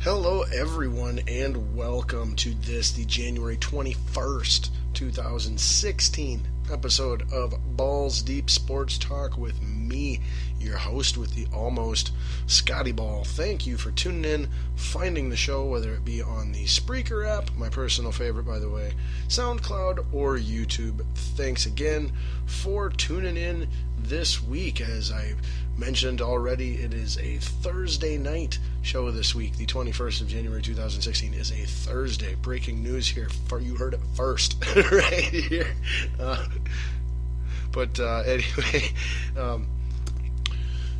Hello, everyone, and welcome to the January 21st, 2016 episode of Balls Deep Sports Talk with me, your host with the almost, Scotty Ball. Thank you for tuning in, finding the show, whether it be on the Spreaker app, my personal favorite, by the way, SoundCloud, or YouTube. Thanks again for tuning in this week. As I mentioned already, it is a Thursday night show this week. The 21st of January 2016 is a Thursday. Breaking news here. You heard it first right here. Anyway,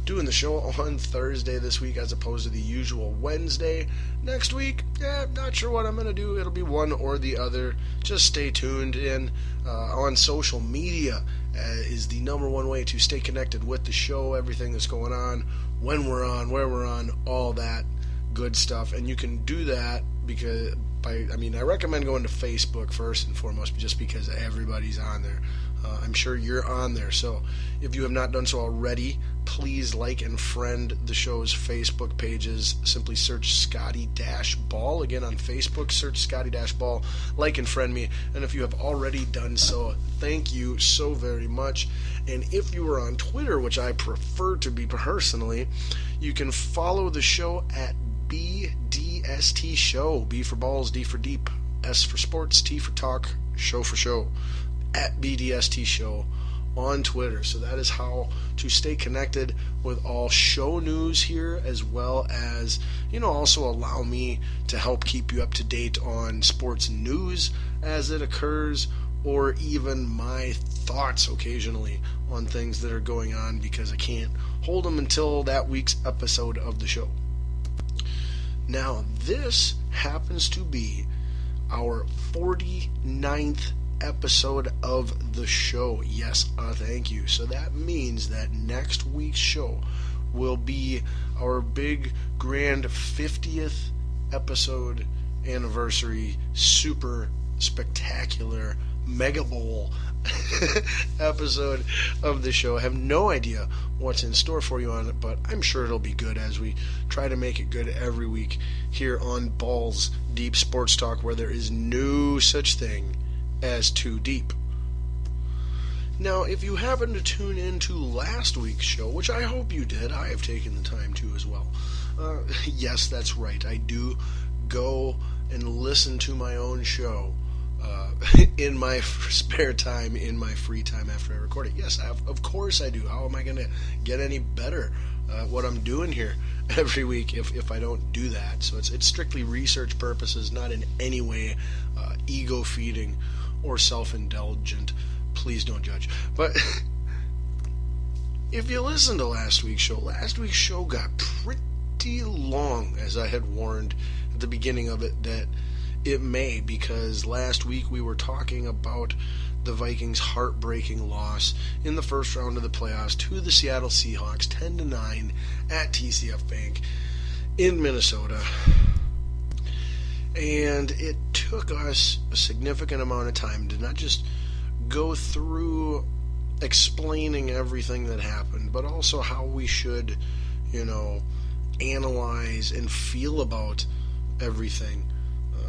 doing the show on Thursday this week as opposed to the usual Wednesday. Next week, not sure what I'm going to do. It'll be one or the other. Just stay tuned in on social media. Is the number one way to stay connected with the show, everything that's going on, when we're on, where we're on, all that good stuff. And you can do that because I recommend going to Facebook first and foremost, just because everybody's on there. I'm sure you're on there. So if you have not done so already, please like and friend the show's Facebook pages. Simply search Scotty-Ball. Again, on Facebook, search Scotty-Ball. Like and friend me. And if you have already done so, thank you so very much. And if you are on Twitter, which I prefer to be personally, you can follow the show at BDST Show. B for balls, D for deep, S for sports, T for talk, show for show. At BDST Show on Twitter. So that is how to stay connected with all show news here, as well as, also allow me to help keep you up to date on sports news as it occurs, or even my thoughts occasionally on things that are going on, because I can't hold them until that week's episode of the show. Now, this happens to be our 49th episode of the show. Yes, thank you. So that means that next week's show will be our big grand 50th episode anniversary, super spectacular mega bowl episode of the show. I have no idea what's in store for you on it, but I'm sure it'll be good, as we try to make it good every week here on Balls Deep Sports Talk, where there is no such thing as too deep. Now, if you happen to tune into last week's show, which I hope you did, I have taken the time to as well. Yes, that's right. I do go and listen to my own show in my spare time, in my free time after I record it. Yes, of course I do. How am I going to get any better at what I'm doing here every week if I don't do that? So it's strictly research purposes, not in any way ego feeding or self-indulgent. Please don't judge. But if you listen to last week's show got pretty long, as I had warned at the beginning of it that it may, because last week we were talking about the Vikings' heartbreaking loss in the first round of the playoffs to the Seattle Seahawks, 10-9 at TCF Bank in Minnesota. And it took us a significant amount of time to not just go through explaining everything that happened, but also how we should, analyze and feel about everything.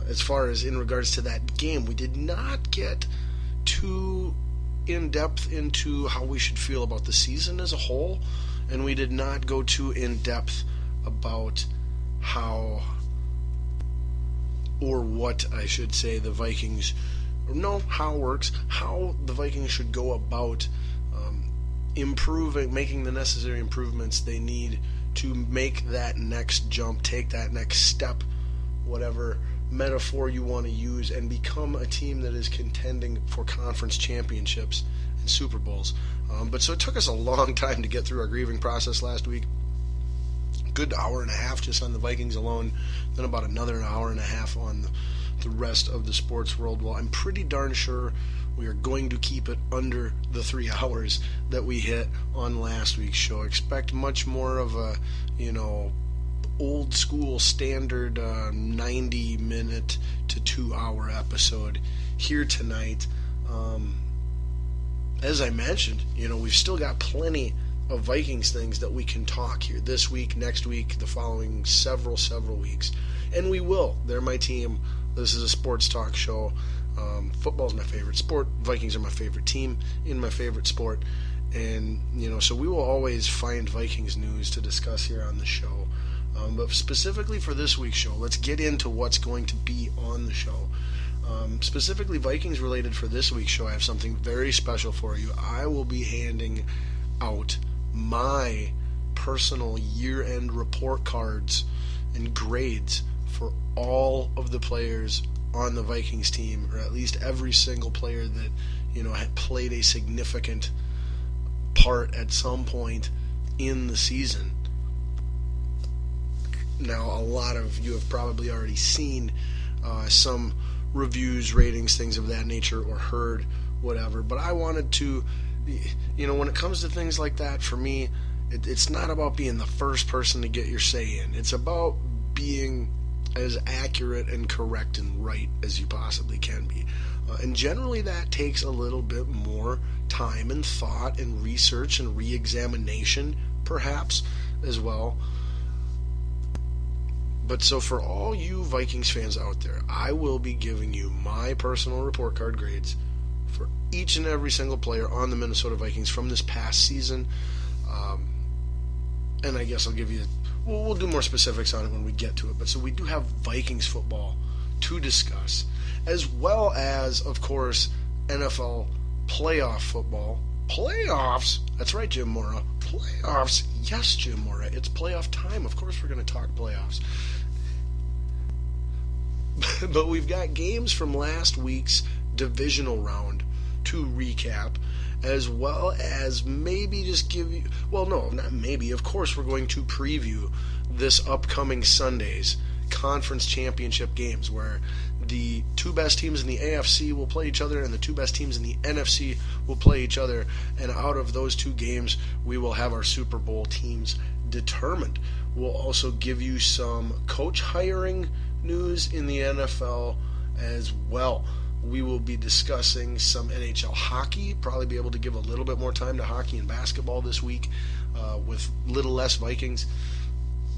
As far as in regards to that game, we did not get too in-depth into how we should feel about the season as a whole, and we did not go too in-depth about how, or what I should say, the Vikings, how it works, how the Vikings should go about making the necessary improvements they need to make that next jump, take that next step, whatever metaphor you want to use, and become a team that is contending for conference championships and Super Bowls. So it took us a long time to get through our grieving process last week. Good hour and a half just on the Vikings alone, then about another hour and a half on the rest of the sports world. Well, I'm pretty darn sure we are going to keep it under the 3 hours that we hit on last week's show. Expect much more of a, old school standard 90-minute to 2-hour episode here tonight. As I mentioned, we've still got plenty of Vikings things that we can talk here this week, next week, the following several weeks. And we will. They're my team. This is a sports talk show. Football's my favorite sport. Vikings are my favorite team in my favorite sport. And, so we will always find Vikings news to discuss here on the show. But specifically for this week's show, let's get into what's going to be on the show. Specifically Vikings related for this week's show, I have something very special for you. I will be handing out my personal year-end report cards and grades for all of the players on the Vikings team, or at least every single player that had played a significant part at some point in the season. Now, a lot of you have probably already seen some reviews, ratings, things of that nature, or heard whatever, but I wanted to, when it comes to things like that, for me, it's not about being the first person to get your say in. It's about being as accurate and correct and right as you possibly can be. And generally that takes a little bit more time and thought and research and re-examination, perhaps, as well. But so for all you Vikings fans out there, I will be giving you my personal report card grades for each and every single player on the Minnesota Vikings from this past season. And I guess I'll give you, we'll do more specifics on it when we get to it. But so we do have Vikings football to discuss, as well as, of course, NFL playoff football. Playoffs? That's right, Jim Mora. Playoffs? Yes, Jim Mora. It's playoff time. Of course we're going to talk playoffs. But we've got games from last week's divisional round to recap, as well as maybe just give you, well, no, not maybe, of course we're going to preview this upcoming Sunday's conference championship games, where the two best teams in the AFC will play each other and the two best teams in the NFC will play each other, and out of those two games we will have our Super Bowl teams determined. We'll also give you some coach hiring news in the NFL as well. We will be discussing some NHL hockey, probably be able to give a little bit more time to hockey and basketball this week with little less Vikings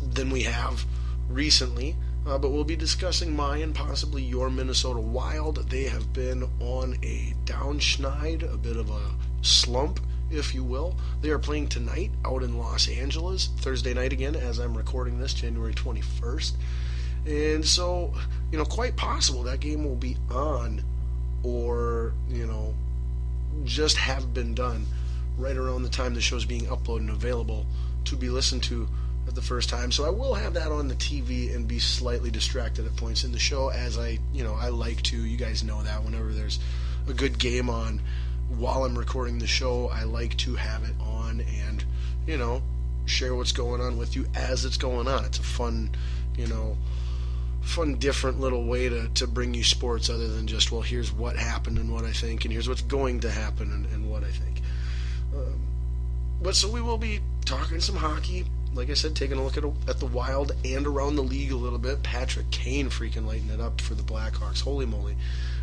than we have recently. But we'll be discussing my and possibly your Minnesota Wild. They have been on a downschneid, a bit of a slump, if you will. They are playing tonight out in Los Angeles, Thursday night again, as I'm recording this, January 21st. And so, quite possible that game will be on, or, just have been done right around the time the show's being uploaded and available to be listened to at the first time. So I will have that on the TV and be slightly distracted at points in the show, as I like to. You guys know that whenever there's a good game on while I'm recording the show, I like to have it on and, share what's going on with you as it's going on. It's a fun, different little way to bring you sports, other than just, well, here's what happened and what I think, and here's what's going to happen and what I think. But so we will be talking some hockey. Like I said, taking a look at the Wild and around the league a little bit. Patrick Kane freaking lighting it up for the Blackhawks. Holy moly.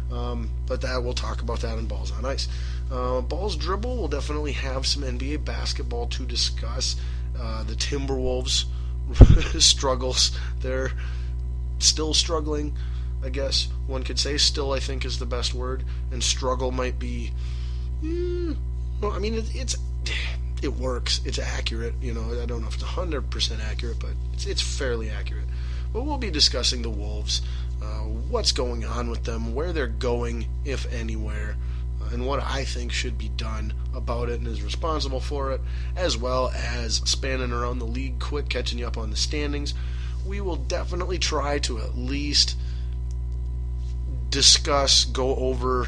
But we'll talk about that in Balls on Ice. Balls Dribble, we'll definitely have some NBA basketball to discuss. The Timberwolves struggles. They're still struggling, I guess one could say. Still, I think, is the best word. And struggle might be... well, I mean, it works. It's accurate. I don't know if it's 100% accurate, but it's fairly accurate. But we'll be discussing the Wolves, what's going on with them, where they're going, if anywhere, and what I think should be done about it and is responsible for it, as well as spanning around the league quick, catching you up on the standings. We will definitely try to at least discuss, go over,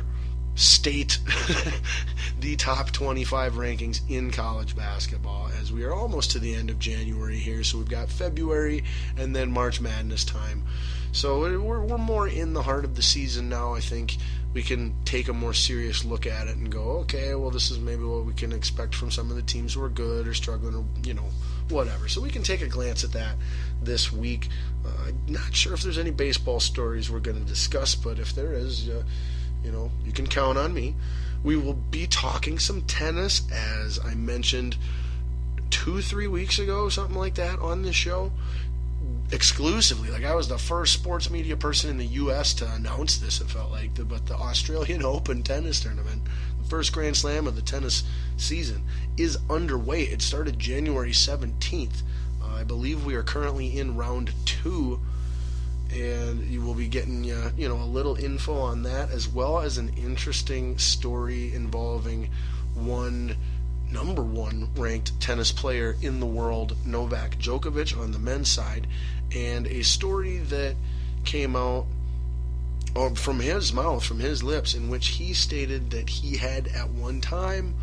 state the top 25 rankings in college basketball, as we are almost to the end of January here. So we've got February and then March Madness time. So we're more in the heart of the season now. I think we can take a more serious look at it and go, okay, well, this is maybe what we can expect from some of the teams who are good or struggling, or whatever. So we can take a glance at that this week. Not sure if there's any baseball stories we're going to discuss, but if there is, you can count on me. We will be talking some tennis, as I mentioned 2-3 weeks ago, something like that, on this show. exclusively. Like, I was the first sports media person in the U.S. to announce this, it felt like. But the Australian Open tennis tournament, the first Grand Slam of the tennis season, is underway. It started January 17th. I believe we are currently in round 2, and you will be getting a little info on that, as well as an interesting story involving number one ranked tennis player in the world, Novak Djokovic, on the men's side, and a story that came out from his mouth, from his lips, in which he stated that he had at one time,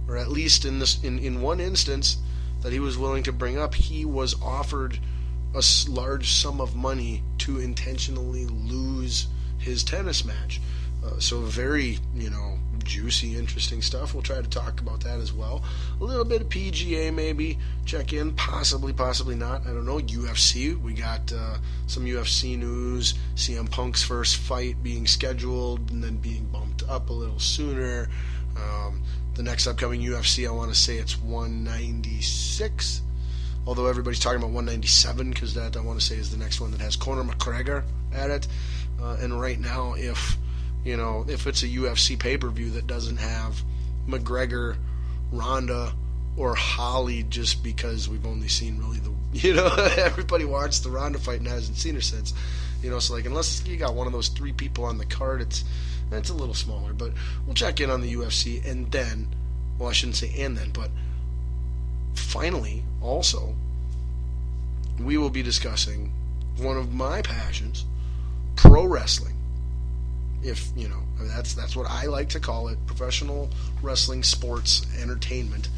or at least in one instance that he was willing to bring up, he was offered a large sum of money to intentionally lose his tennis match. So very, juicy, interesting stuff. We'll try to talk about that as well. A little bit of PGA maybe. Check in. Possibly not. I don't know. UFC. We got some UFC news. CM Punk's first fight being scheduled and then being bumped up a little sooner. The next upcoming UFC, I want to say it's 196. Although everybody's talking about 197, because that, I want to say, is the next one that has Conor McGregor at it. And right now, if it's a UFC pay-per-view that doesn't have McGregor, Ronda, or Holly, just because we've only seen really everybody watched the Ronda fight and hasn't seen her since. So like, unless you got one of those 3 people on the card, it's a little smaller. But we'll check in on the UFC, and then, well, I shouldn't say and then, but finally, also, we will be discussing one of my passions, pro wrestling. If, that's what I like to call it, professional wrestling, sports, entertainment.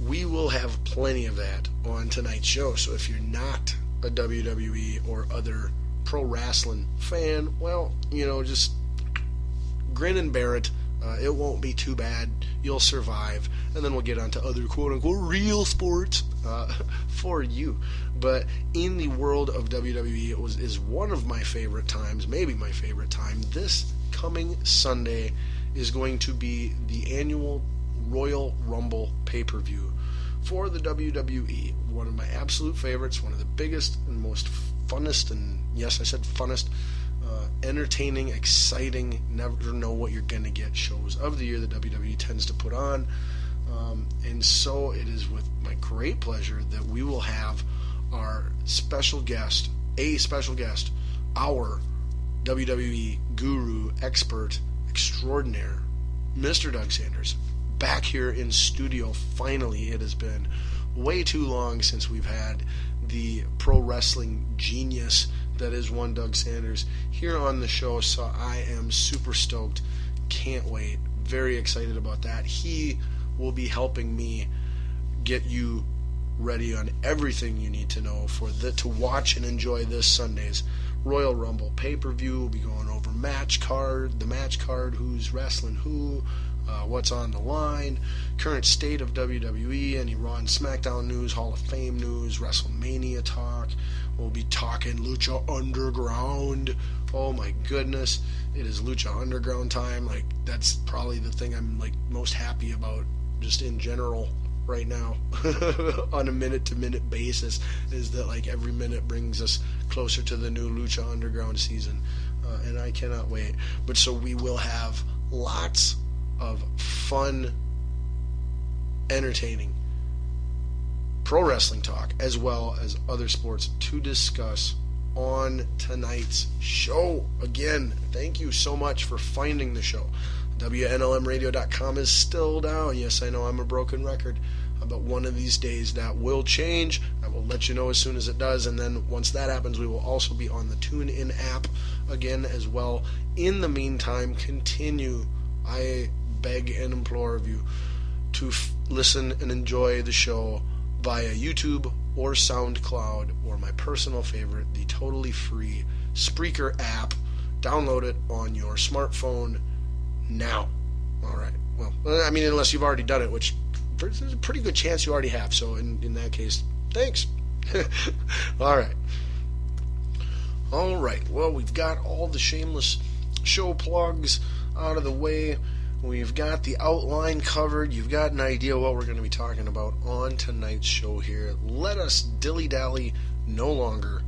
We will have plenty of that on tonight's show. So if you're not a WWE or other pro wrestling fan, well, just grin and bear it. It won't be too bad. You'll survive. And then we'll get on to other quote-unquote real sports for you. But in the world of WWE, is one of my favorite times, maybe my favorite time. This coming Sunday is going to be the annual Royal Rumble pay-per-view for the WWE. One of my absolute favorites, one of the biggest and most funnest, and yes, I said funnest, entertaining, exciting, never know what you're going to get shows of the year that WWE tends to put on. And so it is with my great pleasure that we will have our special guest, our WWE guru, expert extraordinaire, Mr. Doug Sanders, back here in studio. Finally, it has been way too long since we've had the pro wrestling genius that is one Doug Sanders here on the show, so I am super stoked. Can't wait. Very excited about that. He will be helping me get you ready on everything you need to know to watch and enjoy this Sunday's Royal Rumble pay-per-view. We'll be going over the match card, who's wrestling who, what's on the line, current state of WWE, any Raw and SmackDown news, Hall of Fame news, WrestleMania talk. We'll be talking Lucha Underground. Oh my goodness, it is Lucha Underground time. Like, that's probably the thing I'm most happy about just in general right now on a minute-to-minute basis, is that every minute brings us closer to the new Lucha Underground season, and I cannot wait. But so we will have lots of fun, entertaining pro wrestling talk, as well as other sports to discuss on tonight's show. Again, thank you so much for finding the show. WNLMradio.com is still down. Yes, I know I'm a broken record, but one of these days that will change. I will let you know as soon as it does, and then once that happens, we will also be on the TuneIn app again as well. In the meantime, continue, I beg and implore of you, to listen and enjoy the show via YouTube or SoundCloud, or my personal favorite, the totally free Spreaker app. Download it on your smartphone now. All right. Well, I mean, unless you've already done it, which there's a pretty good chance you already have. So in that case, thanks. All right. All right. Well, we've got all the shameless show plugs out of the way. We've got the outline covered. You've got an idea what we're going to be talking about on tonight's show here. Let us dilly-dally no longer